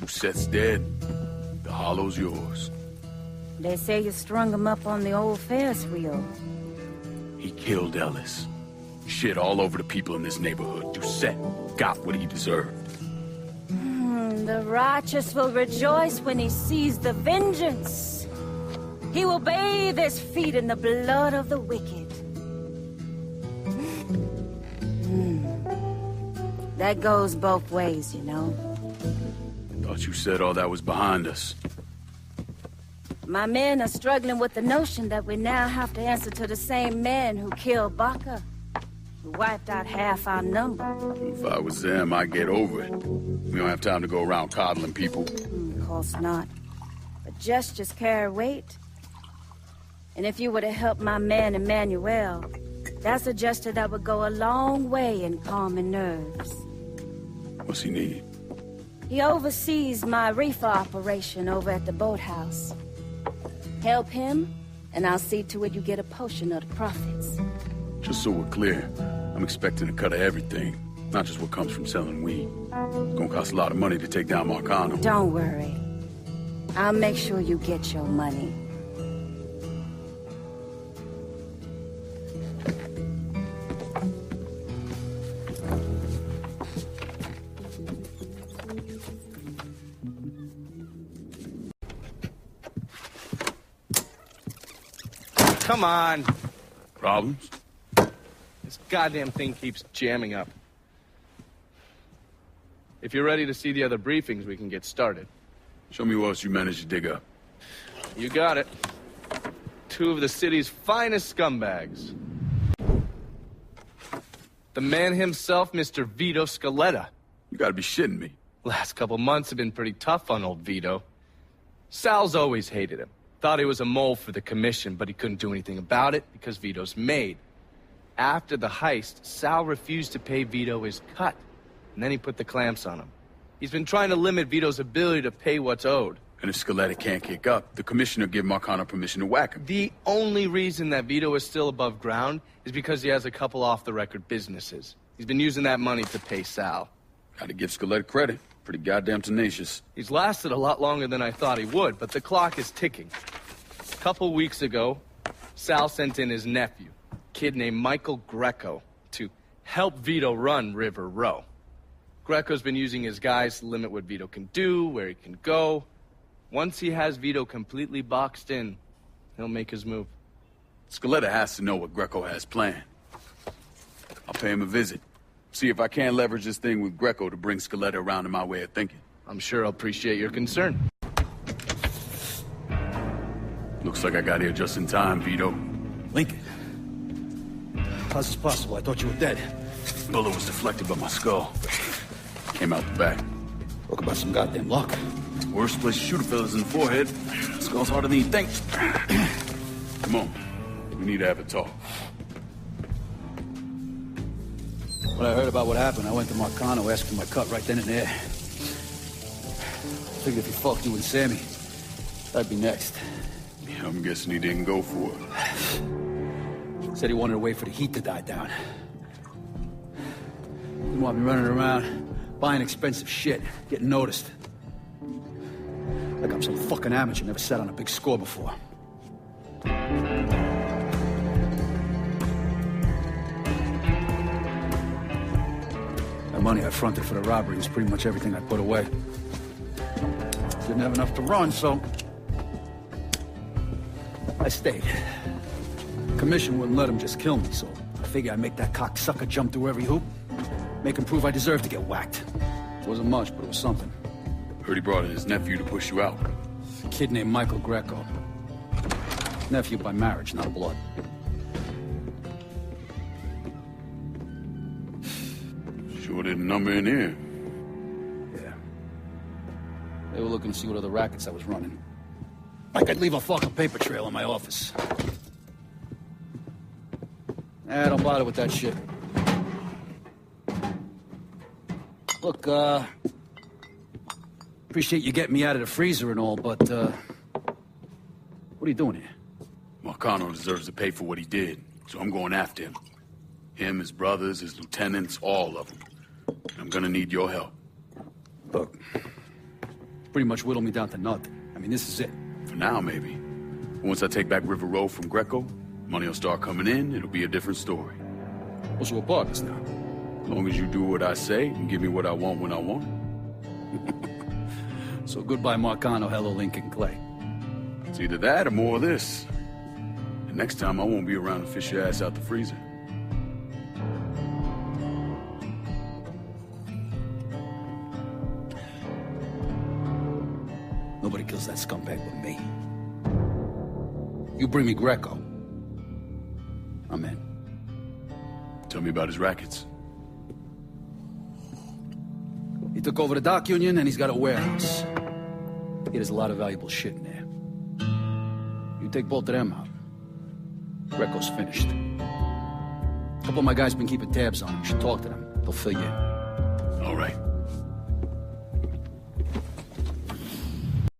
Dusette's dead. The hollow's yours. They say you strung him up on the old Ferris wheel. He killed Ellis. Shit all over the people in this neighborhood. Doucette got what he deserved. The righteous will rejoice when he sees the vengeance. He will bathe his feet in the blood of the wicked. That goes both ways, you know. Thought you said all that was behind us. My men are struggling with the notion that we now have to answer to the same men who killed Baca, who wiped out half our number. If I was them, I'd get over it. We don't have time to go around coddling people. Of course not. But gestures carry weight. And if you were to help my man Emmanuel, that's a gesture that would go a long way in calming nerves. What's he need? He oversees my reefer operation over at the boathouse. Help him, and I'll see to it you get a portion of the profits. Just so we're clear, I'm expecting a cut of everything, not just what comes from selling weed. It's gonna cost a lot of money to take down Marcano. Don't worry. I'll make sure you get your money. Come on. Problems? This goddamn thing keeps jamming up. If you're ready to see the other briefings, we can get started. Show me what else you managed to dig up. You got it. Two of the city's finest scumbags. The man himself, Mr. Vito Scaletta. You gotta be shitting me. Last couple months have been pretty tough on old Vito. Sal's always hated him. Thought he was a mole for the commission, but he couldn't do anything about it because Vito's made. After the heist, Sal refused to pay Vito his cut, and then he put the clamps on him. He's been trying to limit Vito's ability to pay what's owed. And if Scaletta can't kick up, the commissioner give Marcano permission to whack him. The only reason that Vito is still above ground is because he has a couple off-the-record businesses. He's been using that money to pay Sal. Gotta give Scaletta credit. Pretty goddamn tenacious. He's lasted a lot longer than I thought he would, but the clock is ticking. A couple weeks ago, Sal sent in his nephew, a kid named Michael Greco, to help Vito run River Row. Greco's been using his guys to limit what Vito can do, where he can go. Once he has Vito completely boxed in, he'll make his move. Scaletta has to know what Greco has planned. I'll pay him a visit. See if I can't leverage this thing with Greco to bring Scaletta around to my way of thinking. I'm sure I'll appreciate your concern. Looks like I got here just in time, Vito. Lincoln. How's this possible? I thought you were dead. Bullet was deflected by my skull. Came out the back. Talk about some goddamn luck. Worst place to shoot a fella's in the forehead. Skull's harder than you think. Come on. We need to have a talk. When I heard about what happened, I went to Marcano asking my cut right then and there. Figured if he fucked you and Sammy, I'd be next. Yeah, I'm guessing he didn't go for it. Said he wanted to wait for the heat to die down. Didn't want me running around, buying expensive shit, getting noticed. Like I'm some fucking amateur, never sat on a big score before. The money I fronted for the robbery was pretty much everything I put away. Didn't have enough to run, so I stayed. Commission wouldn't let him just kill me, so I figured I'd make that cocksucker jump through every hoop, make him prove I deserve to get whacked. Wasn't much, but it was something. Heard he brought in his nephew to push you out. A kid named Michael Greco. Nephew by marriage, not blood. Sure didn't number in here. Yeah. They were looking to see what other rackets I was running. Like I'd leave a fucking paper trail in my office. Don't bother with that shit. Look, appreciate you getting me out of the freezer and all, but, what are you doing here? Marcano deserves to pay for what he did, so I'm going after him. Him, his brothers, his lieutenants, all of them. I'm gonna need your help. Look, Pretty much whittled me down to nothing. I mean, this is it. For now, maybe. Once I take back River Road from Greco, money will start coming in, it'll be a different story. Well, so we're partners now. As long as you do what I say and give me what I want when I want it. So goodbye, Marcano, hello, Lincoln Clay. It's either that or more of this. And next time I won't be around to fish your ass out the freezer. Nobody kills that scumbag but me. You bring me Greco, I'm in. Tell me about his rackets. He took over the dock union and he's got a warehouse. He has a lot of valuable shit in there. You take both of them out, Greco's finished. A couple of my guys been keeping tabs on him. You should talk to them. They'll fill you in. All right.